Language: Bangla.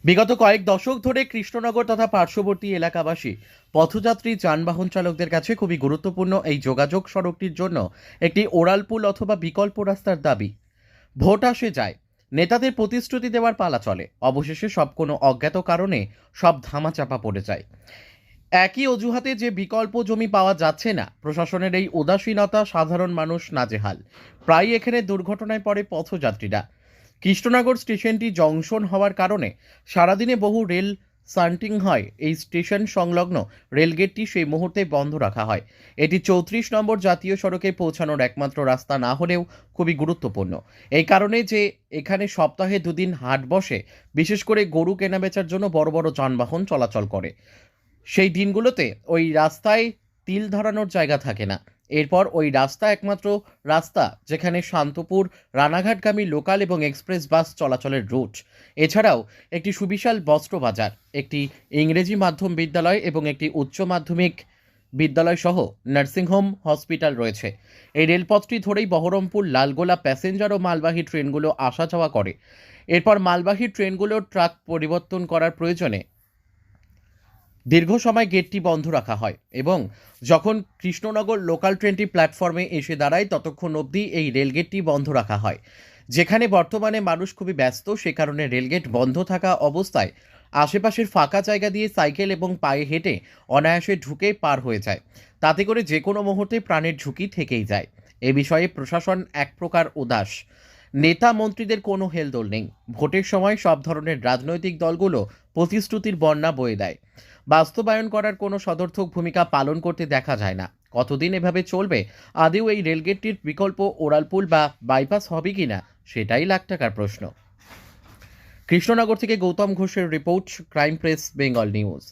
বিগত কয়েক দশক ধরে কৃষ্ণনগর তথা পার্শ্ববর্তী এলাকাবাসী পথযাত্রী যানবাহন চালকদের কাছে খুবই গুরুত্বপূর্ণ এই যোগাযোগ সড়কটির জন্য একটি ওড়ালপুল অথবা বিকল্প রাস্তার দাবি। ভোট আসে যায়, নেতাদের প্রতিশ্রুতি দেওয়ার পালা চলে, অবশেষে সব কোনো অজ্ঞাত কারণে সব ধামাচাপা পড়ে যায়। একই অজুহাতে যে বিকল্প জমি পাওয়া যাচ্ছে না, প্রশাসনের এই উদাসীনতা সাধারণ মানুষ নাজেহাল। প্রায় এখানে দুর্ঘটনায় পড়ে পথযাত্রীরা। কৃষ্ণনগর স্টেশনটি জংশন হওয়ার কারণে সারাদিনে বহু রেল সান্টিং হয়। এই স্টেশন সংলগ্ন রেলগেটটি সেই মুহূর্তে বন্ধ রাখা হয়। এটি 34 নম্বর জাতীয় সড়কে পৌঁছানোর একমাত্র রাস্তা না হলেও খুবই গুরুত্বপূর্ণ। এই কারণে যে এখানে সপ্তাহে দুদিন হাট বসে, বিশেষ করে গরু কেনাবেচার জন্য বড় বড় যানবাহন চলাচল করে। সেই দিনগুলোতে ওই রাস্তায় তিল ধরানোর জায়গা থাকে না। এরপর ওই রাস্তা একমাত্র রাস্তা যেখানে শান্তপুর রানাঘাটগামী লোকাল এবং এক্সপ্রেস বাস চলাচলের রুট। এছাড়াও একটি সুবিশাল বস্ত্র বাজার, একটি ইংরেজি মাধ্যম বিদ্যালয় এবং একটি উচ্চ মাধ্যমিক বিদ্যালয় সহ নার্সিংহোম, হসপিটাল রয়েছে। এই রেলপথটি ধরেই বহরমপুর লালগোলা প্যাসেঞ্জার ও মালবাহী ট্রেনগুলো আসা যাওয়া করে। এরপর মালবাহী ট্রেনগুলোর ট্রাক পরিবর্তন করার প্রয়োজনে দীর্ঘ সময় গেটটি বন্ধ রাখা হয় এবং যখন কৃষ্ণনগর লোকাল ট্রেনটি প্ল্যাটফর্মে এসে দাঁড়ায় ততক্ষণ অবধি এই রেলগেটটি বন্ধ রাখা হয়। যেখানে বর্তমানে মানুষ খুবই ব্যস্ত, সে কারণে রেলগেট বন্ধ থাকা অবস্থায় আশেপাশের ফাঁকা জায়গা দিয়ে সাইকেল এবং পায়ে হেঁটে অনায়াসে ঢুকে পার হয়ে যায়। তাতে করে যে কোনো মুহূর্তে প্রাণের ঝুঁকি থেকেই যায়। এ বিষয়ে প্রশাসন এক প্রকার উদাস। নেতা মন্ত্রীদের কোনো হেলদোল নেই। ভোটের সময় সব ধরনের রাজনৈতিক দলগুলো প্রতিশ্রুতির বন্যা বয়ে দেয়, বাস্তবায়ন করার কোনো সদর্থক ভূমিকা পালন করতে দেখা যায় না। কতদিন এভাবে চলবে? আদেও এই রেলগেটটির বিকল্প ওড়ালপুল বা বাইপাস হবে কিনা, সেটাই লাখ টাকার প্রশ্ন। কৃষ্ণনগর থেকে গৌতম ঘোষের report, crime press Bengal news.